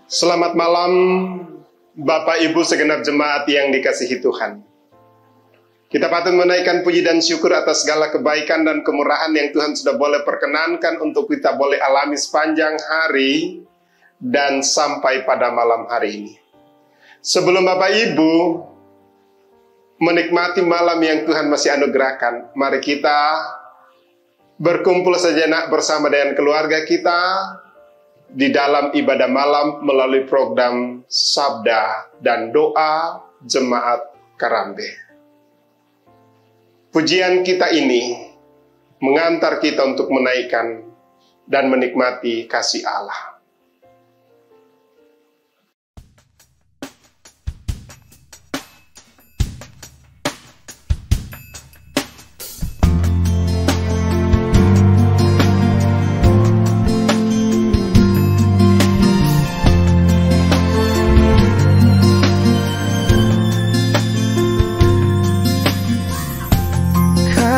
Selamat malam Bapak Ibu segenap jemaat yang dikasihi Tuhan. Kita patut menaikkan puji dan syukur atas segala kebaikan dan kemurahan yang Tuhan sudah boleh perkenankan untuk kita boleh alami sepanjang hari dan sampai pada malam hari ini. Sebelum Bapak Ibu menikmati malam yang Tuhan masih anugerahkan, mari kita berkumpul sejenak bersama dengan keluarga kita di dalam ibadah malam melalui program Sabda dan Doa Jemaat Karambe. Pujian kita ini mengantar kita untuk menaikkan dan menikmati kasih Allah.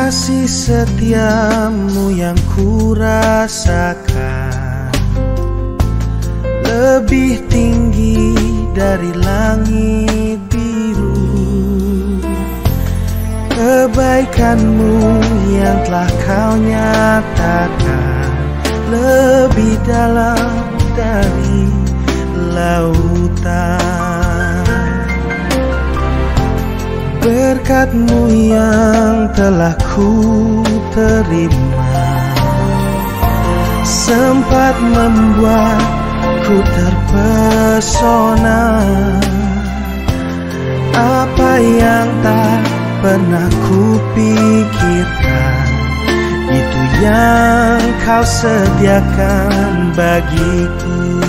Kasih setiamu yang kurasakan lebih tinggi dari langit biru. Kebaikanmu yang telah kau nyatakan lebih dalam dari lautan. Berkat-Mu yang telah ku terima sempat membuatku terpesona. Apa yang tak pernah kupikirkan, itu yang kau sediakan bagiku.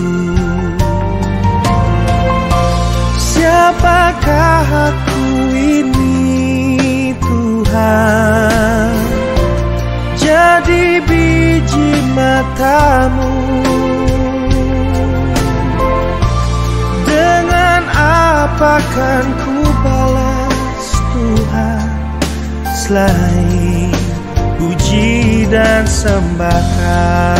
Siapakah aku ini Tuhan, jadi biji mata-Mu. Dengan apa kan ku balas Tuhan, selain puji dan sembahkan.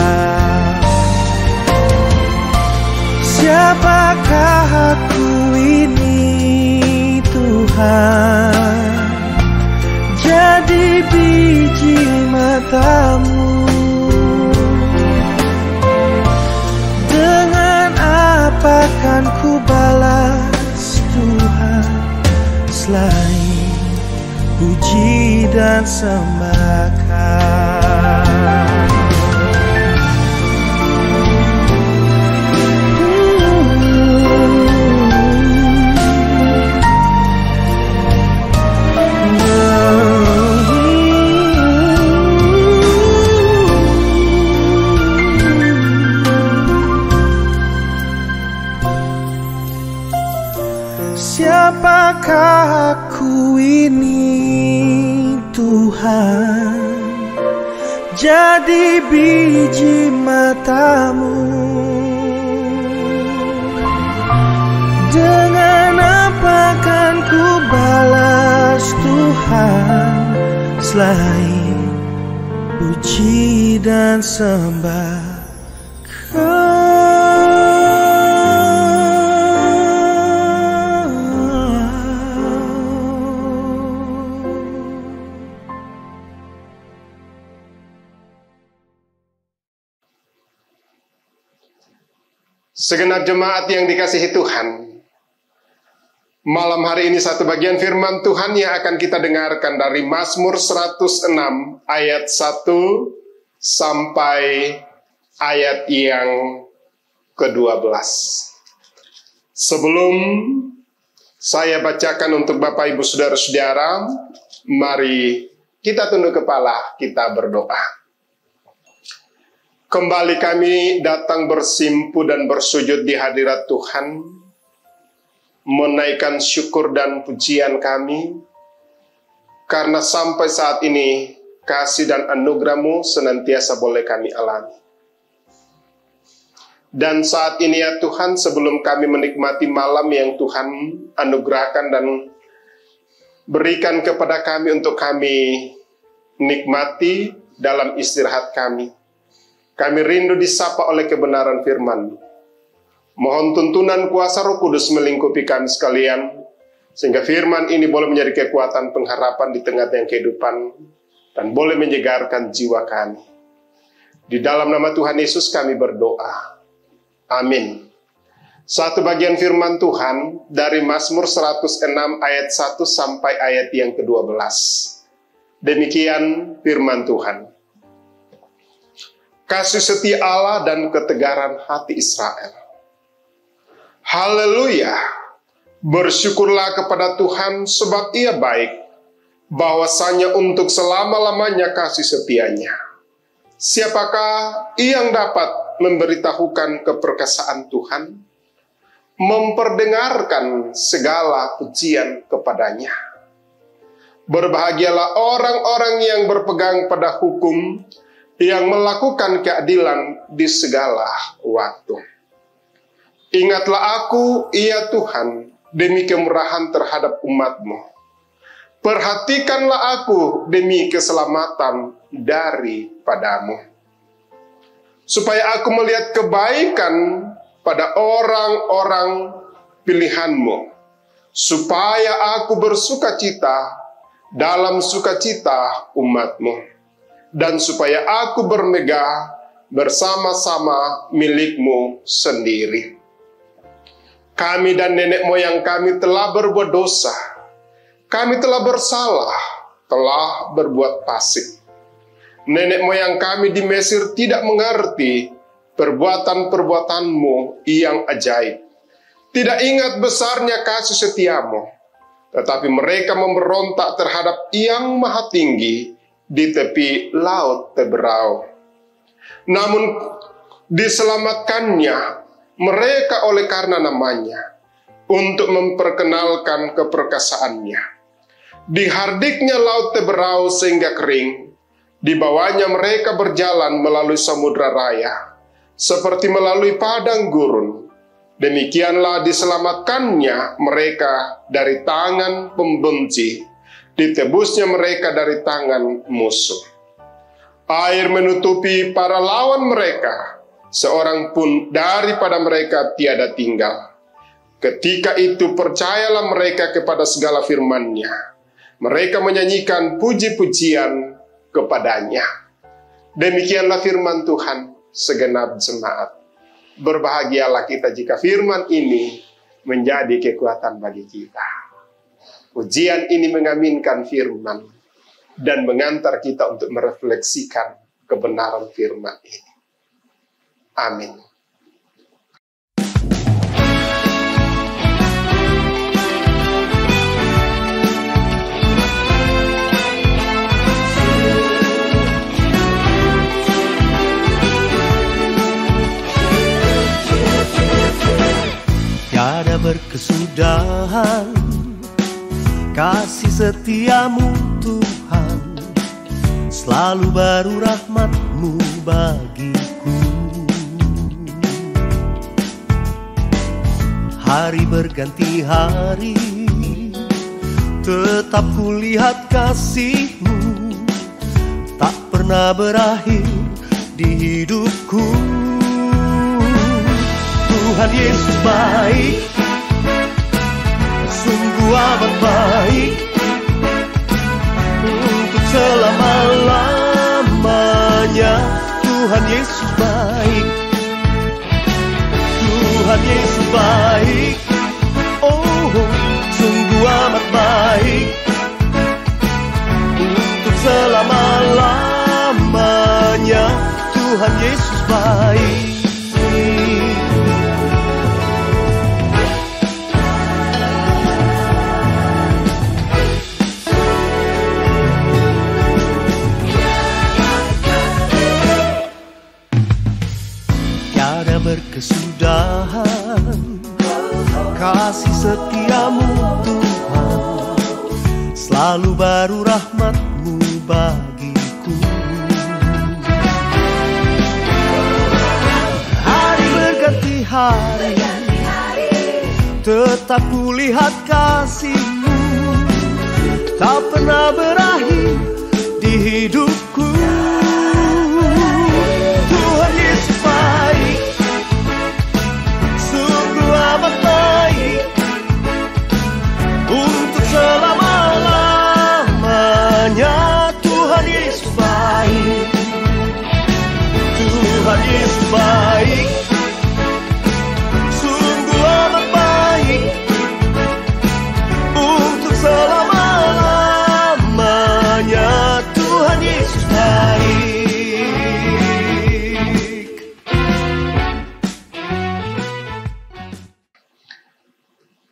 Siapakah aku ini Tuhan, jadi biji mata-Mu. Dengan apa kan ku balas Tuhan, selain puji dan sembahkan. Siapakah aku ini Tuhan, jadi biji mata-Mu. Dengan apa kan ku balas Tuhan, selain puji dan sembah. Segenap jemaat yang dikasihi Tuhan, malam hari ini satu bagian firman Tuhan yang akan kita dengarkan dari Mazmur 106 ayat 1 sampai ayat yang ke-12. Sebelum saya bacakan untuk Bapak Ibu Saudara-saudara, mari kita tunduk kepala, kita berdoa. Kembali kami datang bersimpu dan bersujud di hadirat Tuhan, menaikkan syukur dan pujian kami, karena sampai saat ini kasih dan anugerah-Mu senantiasa boleh kami alami. Dan saat ini ya Tuhan, sebelum kami menikmati malam yang Tuhan anugerahkan dan berikan kepada kami untuk kami nikmati dalam istirahat kami, kami rindu disapa oleh kebenaran firman. Mohon tuntunan kuasa Roh Kudus melingkupi kami sekalian, sehingga firman ini boleh menjadi kekuatan pengharapan di tengah-tengah kehidupan, dan boleh menyegarkan jiwa kami. Di dalam nama Tuhan Yesus kami berdoa. Amin. Satu bagian firman Tuhan dari Mazmur 106 ayat 1 sampai ayat yang ke-12. Demikian firman Tuhan. Kasih setia Allah dan ketegaran hati Israel. Haleluya, bersyukurlah kepada Tuhan sebab Ia baik, bahwasanya untuk selama-lamanya kasih setianya. Siapakah yang dapat memberitahukan keperkasaan Tuhan, memperdengarkan segala pujian kepadanya? Berbahagialah orang-orang yang berpegang pada hukum, yang melakukan keadilan di segala waktu. Ingatlah aku, ya Tuhan, demi kemurahan terhadap umat-Mu. Perhatikanlah aku demi keselamatan daripadamu. Supaya aku melihat kebaikan pada orang-orang pilihan-Mu. Supaya aku bersukacita dalam sukacita umat-Mu. Dan supaya aku bermegah bersama-sama milik-Mu sendiri. Kami dan nenek moyang kami telah berbuat dosa. Kami telah bersalah, telah berbuat fasik. Nenek moyang kami di Mesir tidak mengerti perbuatan-perbuatan-Mu yang ajaib. Tidak ingat besarnya kasih setia-Mu. Tetapi mereka memberontak terhadap Yang Maha Tinggi di tepi laut Teberau. Namun diselamatkannya mereka oleh karena namanya, untuk memperkenalkan keperkasaannya. Dihardiknya laut Teberau sehingga kering, di bawahnya mereka berjalan melalui samudra raya, seperti melalui padang gurun. Demikianlah diselamatkannya mereka dari tangan pembenci, ditebusnya mereka dari tangan musuh. Air menutupi para lawan mereka, seorang pun daripada mereka tiada tinggal. Ketika itu percayalah mereka kepada segala firman-Nya. Mereka menyanyikan puji-pujian kepadanya. Demikianlah firman Tuhan segenap jemaat. Berbahagialah kita jika firman ini menjadi kekuatan bagi kita. Pujian ini mengaminkan firman dan mengantar kita untuk merefleksikan kebenaran firman ini. Amin. Tiada berkesudahan kasih setiamu Tuhan, selalu baru rahmat-Mu bagiku. Hari berganti hari, tetap kulihat kasih-Mu, tak pernah berakhir di hidupku. Tuhan Yesus baik, sungguh amat baik, untuk selama-lamanya. Tuhan Yesus baik, Tuhan Yesus baik, oh sungguh amat baik, untuk selama-lamanya. Tuhan Yesus baik. Tiada berkesudahan kasih setiamu Tuhan, selalu baru rahmat-Mu bagiku. Hari berganti hari, tetap kulihat kasih-Mu, tak pernah berakhir di hidupku. Tuhan Yesus baik,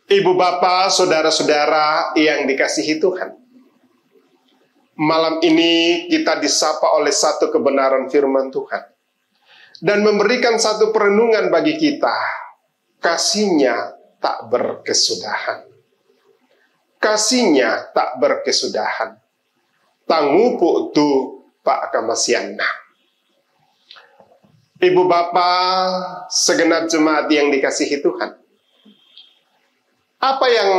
Ibu bapak, saudara-saudara yang dikasihi Tuhan, malam ini kita disapa oleh satu kebenaran firman Tuhan dan memberikan satu perenungan bagi kita. Kasih-Nya tak berkesudahan. Kasih-Nya tak berkesudahan. Tangupu tu Pak Kamasiana. Ibu bapak, segenap jemaat yang dikasihi Tuhan, apa yang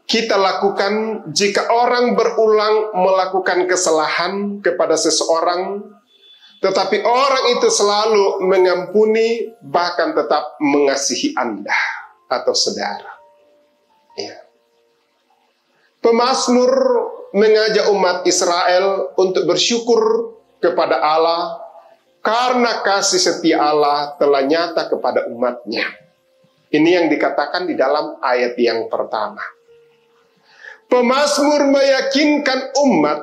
kita lakukan jika orang berulang melakukan kesalahan kepada seseorang, tetapi orang itu selalu mengampuni, bahkan tetap mengasihi Anda atau saudara? Ya. Pemazmur mengajak umat Israel untuk bersyukur kepada Allah karena kasih setia Allah telah nyata kepada umatnya. Ini yang dikatakan di dalam ayat yang pertama. Pemazmur meyakinkan umat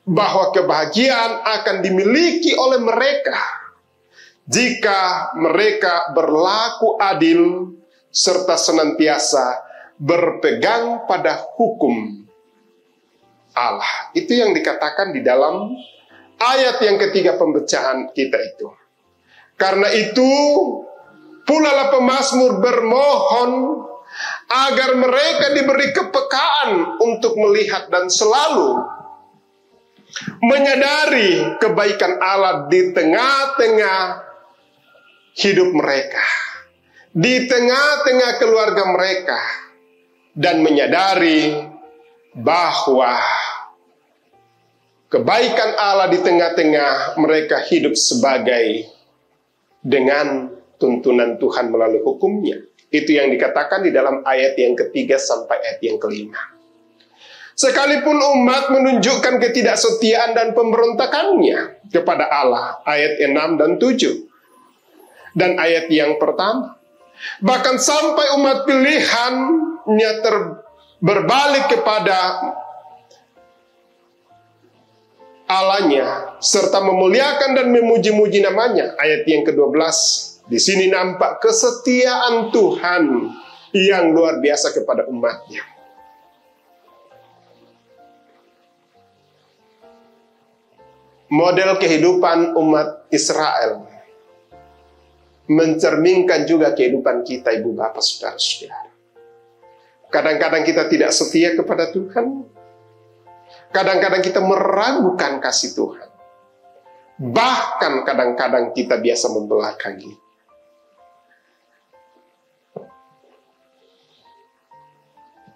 bahwa kebahagiaan akan dimiliki oleh mereka jika mereka berlaku adil serta senantiasa berpegang pada hukum Allah. Itu yang dikatakan di dalam ayat yang ketiga pembacaan kita itu. Karena itu pula lah pemazmur bermohon agar mereka diberi kepekaan untuk melihat dan selalu menyadari kebaikan Allah di tengah-tengah hidup mereka, di tengah-tengah keluarga mereka, dan menyadari bahwa kebaikan Allah di tengah-tengah mereka hidup sebagai dengan tuntunan Tuhan melalui hukumnya. Itu yang dikatakan di dalam ayat yang ketiga sampai ayat yang kelima. Sekalipun umat menunjukkan ketidaksetiaan dan pemberontakannya kepada Allah, ayat 6 dan 7. Dan ayat yang pertama, bahkan sampai umat pilihannya berbalik kepada Allahnya, serta memuliakan dan memuji-muji namanya, ayat yang ke-12. Di sini nampak kesetiaan Tuhan yang luar biasa kepada umatnya. Model kehidupan umat Israel mencerminkan juga kehidupan kita, ibu bapak, saudara-saudara. Kadang-kadang kita tidak setia kepada Tuhan. Kadang-kadang kita meragukan kasih Tuhan. Bahkan kadang-kadang kita biasa membelakangi.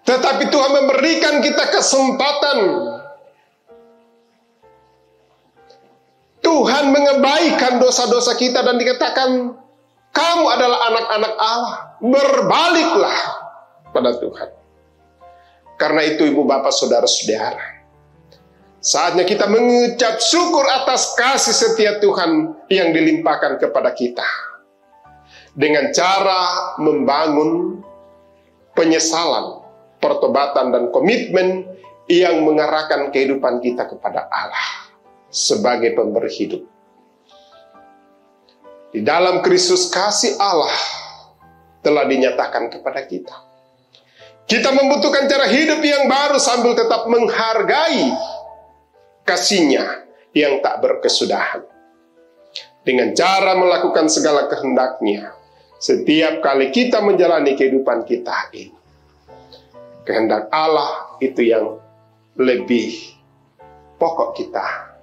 Tetapi Tuhan memberikan kita kesempatan. Tuhan mengabaikan dosa-dosa kita dan dikatakan, kamu adalah anak-anak Allah. Berbaliklah pada Tuhan. Karena itu ibu bapak saudara-saudara, saatnya kita mengucap syukur atas kasih setia Tuhan yang dilimpahkan kepada kita. Dengan cara membangun penyesalan, pertobatan dan komitmen yang mengarahkan kehidupan kita kepada Allah sebagai pemberi hidup. Di dalam Kristus kasih Allah telah dinyatakan kepada kita. Kita membutuhkan cara hidup yang baru sambil tetap menghargai kasih-Nya yang tak berkesudahan. Dengan cara melakukan segala kehendak-Nya setiap kali kita menjalani kehidupan kita ini. Kehendak Allah itu yang lebih pokok kita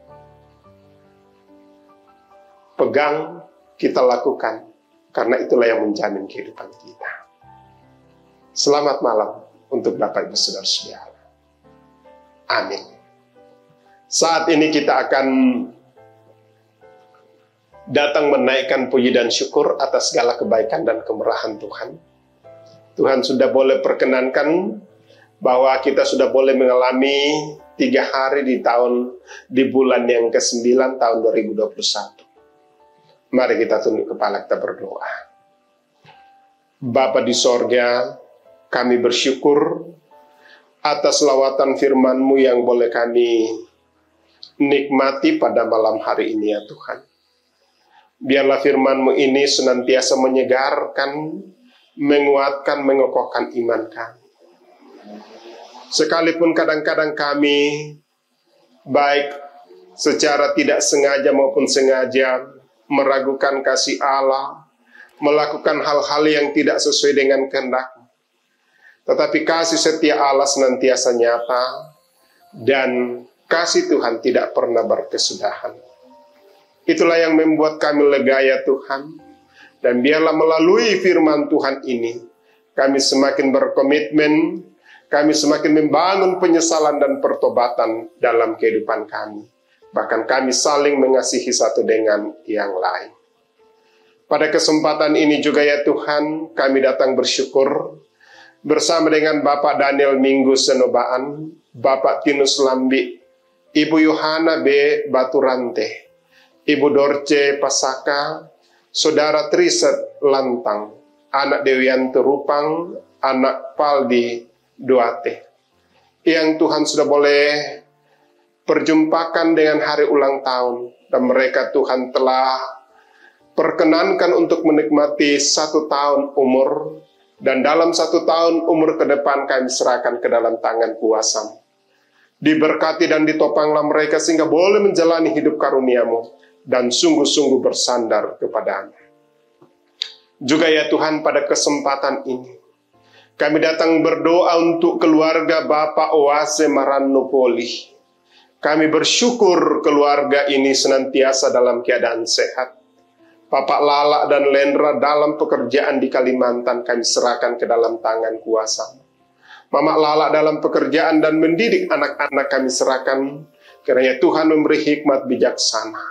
pegang, kita lakukan, karena itulah yang menjamin kehidupan kita. Selamat malam untuk Bapak Ibu Saudara-saudara. Amin. Saat ini kita akan datang menaikkan puji dan syukur atas segala kebaikan dan kemurahan Tuhan. Tuhan sudah boleh perkenankan bahwa kita sudah boleh mengalami 3 hari di bulan yang ke-9 tahun 2021. Mari kita tunduk kepala, kita berdoa. Bapa di sorga, kami bersyukur atas lawatan firman-Mu yang boleh kami nikmati pada malam hari ini ya Tuhan. Biarlah firman-Mu ini senantiasa menyegarkan menguatkan, mengokohkan iman kami. Sekalipun kadang-kadang kami, baik secara tidak sengaja maupun sengaja, meragukan kasih Allah, melakukan hal-hal yang tidak sesuai dengan kehendak, tetapi kasih setia Allah senantiasa nyata, dan kasih Tuhan tidak pernah berkesudahan. Itulah yang membuat kami lega ya Tuhan, dan biarlah melalui firman Tuhan ini, kami semakin berkomitmen, kami semakin membangun penyesalan dan pertobatan dalam kehidupan kami. Bahkan kami saling mengasihi satu dengan yang lain. Pada kesempatan ini juga ya Tuhan, kami datang bersyukur bersama dengan Bapak Daniel Minggu Senobaan, Bapak Tinus Lambi, Ibu Yohana B. Baturante, Ibu Dorce Pasaka, Saudara Triset Lantang, anak Dewianto Rupang, anak Paldi Duate, yang Tuhan sudah boleh perjumpakan dengan hari ulang tahun, dan mereka Tuhan telah perkenankan untuk menikmati 1 tahun umur, dan dalam 1 tahun umur ke depan kami serahkan ke dalam tangan kuasa-Mu. Diberkati dan ditopanglah mereka sehingga boleh menjalani hidup karunia-Mu dan sungguh-sungguh bersandar kepada-Mu. Juga ya Tuhan, pada kesempatan ini kami datang berdoa untuk keluarga Bapak Oase Maranopoli. Kami bersyukur keluarga ini senantiasa dalam keadaan sehat. Bapak Lala dan Lendra dalam pekerjaan di Kalimantan kami serahkan ke dalam tangan kuasa. Mama Lala dalam pekerjaan dan mendidik anak-anak kami serahkan, kiranya Tuhan memberi hikmat bijaksana.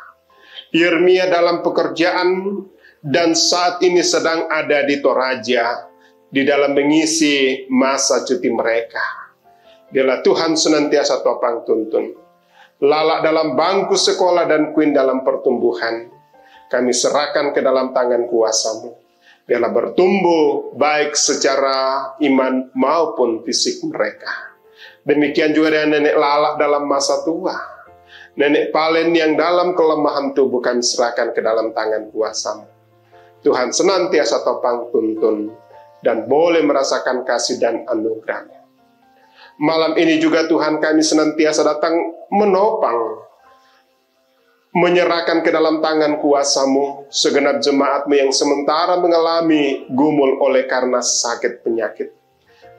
Yeremia dalam pekerjaan dan saat ini sedang ada di Toraja, di dalam mengisi masa cuti mereka. Biarlah Tuhan senantiasa topang tuntun. Lala dalam bangku sekolah dan Queen dalam pertumbuhan, kami serahkan ke dalam tangan kuasa-Mu. Biarlah bertumbuh baik secara iman maupun fisik mereka. Demikian juga dengan Nenek Lala dalam masa tua. Nenek Palen yang dalam kelemahan tubuh kami serahkan ke dalam tangan kuasa-Mu. Tuhan senantiasa topang tuntun dan boleh merasakan kasih dan anugerah-Nya. Malam ini juga Tuhan kami senantiasa datang menopang, menyerahkan ke dalam tangan kuasa-Mu segenap jemaat-Mu yang sementara mengalami gumul oleh karena sakit penyakit.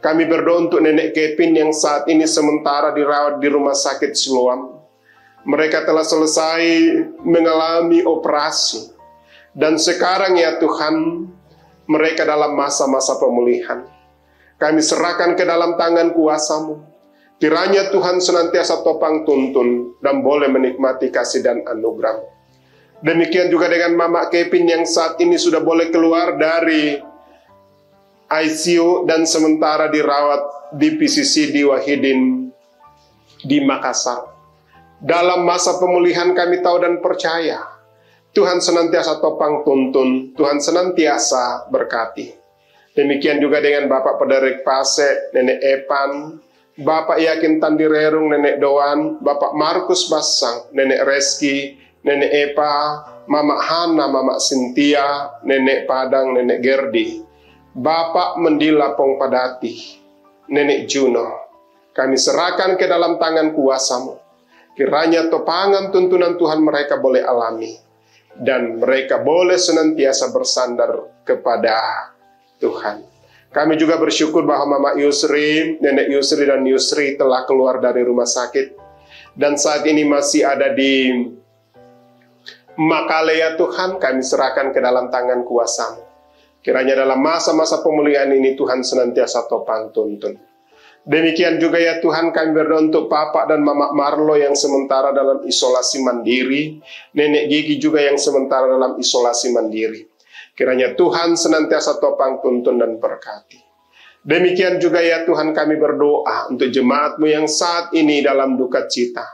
Kami berdoa untuk Nenek Kevin yang saat ini sementara dirawat di rumah sakit Siloam. Mereka telah selesai mengalami operasi, dan sekarang ya Tuhan, mereka dalam masa-masa pemulihan. Kami serahkan ke dalam tangan kuasa-Mu. Kiranya Tuhan senantiasa topang tuntun dan boleh menikmati kasih dan anugerah. Demikian juga dengan Mama Kevin yang saat ini sudah boleh keluar dari ICU dan sementara dirawat di PCC di Wahidin di Makassar. Dalam masa pemulihan kami tahu dan percaya Tuhan senantiasa topang tuntun, Tuhan senantiasa berkati. Demikian juga dengan Bapak Pederik Pase, Nenek Epan, Bapak Yakin Tandirerung, Nenek Doan, Bapak Markus Basang, Nenek Reski, Nenek Epa, Mama Hana, Mama Sintia, Nenek Padang, Nenek Gerdi, Bapak Mendila Pongpadati, Nenek Juno. Kami serahkan ke dalam tangan kuasa-Mu. Kiranya topangan tuntunan Tuhan mereka boleh alami, dan mereka boleh senantiasa bersandar kepada Tuhan. Kami juga bersyukur bahwa Mama Yusri, Nenek Yusri dan Yusri telah keluar dari rumah sakit, dan saat ini masih ada di Makale ya Tuhan. Kami serahkan ke dalam tangan kuasa-Mu. Kiranya dalam masa-masa pemulihan ini Tuhan senantiasa topang tuntun. Demikian juga ya Tuhan, kami berdoa untuk Papa dan Mama Marlo yang sementara dalam isolasi mandiri, Nenek Gigi juga yang sementara dalam isolasi mandiri. Kiranya Tuhan senantiasa topang tuntun dan berkati. Demikian juga ya Tuhan, kami berdoa untuk jemaat-Mu yang saat ini dalam duka cita.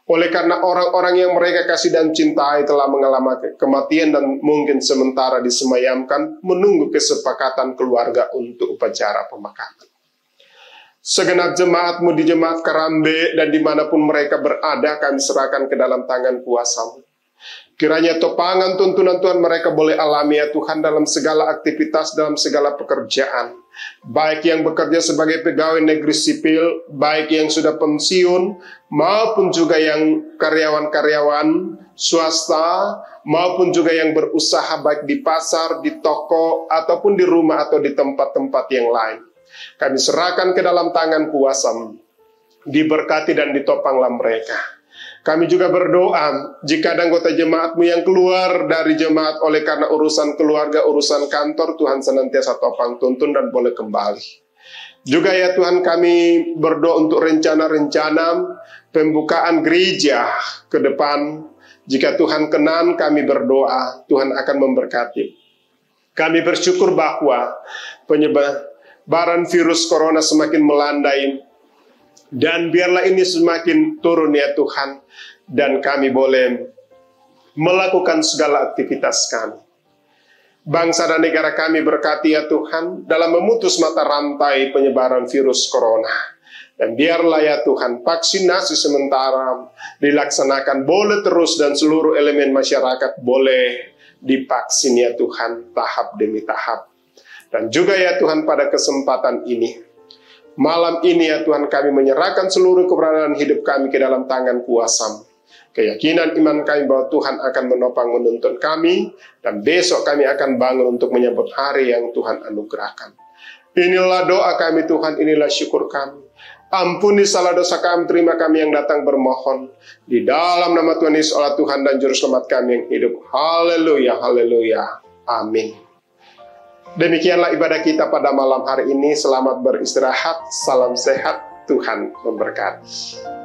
Oleh karena orang-orang yang mereka kasih dan cintai telah mengalami kematian dan mungkin sementara disemayamkan, menunggu kesepakatan keluarga untuk upacara pemakaman. Segenap jemaat-Mu di Jemaat Karambe dan dimanapun mereka berada, kami serahkan ke dalam tangan kuasa-Mu. Kiranya topangan tuntunan Tuhan mereka boleh alami ya Tuhan dalam segala aktivitas, dalam segala pekerjaan. Baik yang bekerja sebagai pegawai negeri sipil, baik yang sudah pensiun, maupun juga yang karyawan-karyawan swasta, maupun juga yang berusaha baik di pasar, di toko, ataupun di rumah atau di tempat-tempat yang lain. Kami serahkan ke dalam tangan kuasa-Mu. Diberkati dan ditopanglah mereka. Kami juga berdoa, jika ada anggota jemaat-Mu yang keluar dari jemaat oleh karena urusan keluarga, urusan kantor, Tuhan senantiasa topang tuntun dan boleh kembali. Juga ya Tuhan, kami berdoa untuk rencana-rencana pembukaan gereja ke depan. Jika Tuhan kenan, kami berdoa, Tuhan akan memberkati. Kami bersyukur bahwa penyebaran virus corona semakin melandai, dan biarlah ini semakin turun ya Tuhan, dan kami boleh melakukan segala aktivitas kami. Bangsa dan negara kami berkati ya Tuhan, dalam memutus mata rantai penyebaran virus corona. Dan biarlah ya Tuhan, vaksinasi sementara dilaksanakan boleh terus, dan seluruh elemen masyarakat boleh divaksin ya Tuhan, tahap demi tahap. Dan juga ya Tuhan, pada kesempatan ini, malam ini ya Tuhan, kami menyerahkan seluruh keberadaan hidup kami ke dalam tangan kuasa-Mu. Keyakinan iman kami bahwa Tuhan akan menopang menuntun kami, dan besok kami akan bangun untuk menyambut hari yang Tuhan anugerahkan. Inilah doa kami Tuhan, inilah syukur kami. Ampuni salah dosa kami, terima kami yang datang bermohon. Di dalam nama Tuhan Yesus Allah Tuhan dan Juru Selamat kami yang hidup. Haleluya, haleluya, amin. Demikianlah ibadah kita pada malam hari ini. Selamat beristirahat, salam sehat, Tuhan memberkati.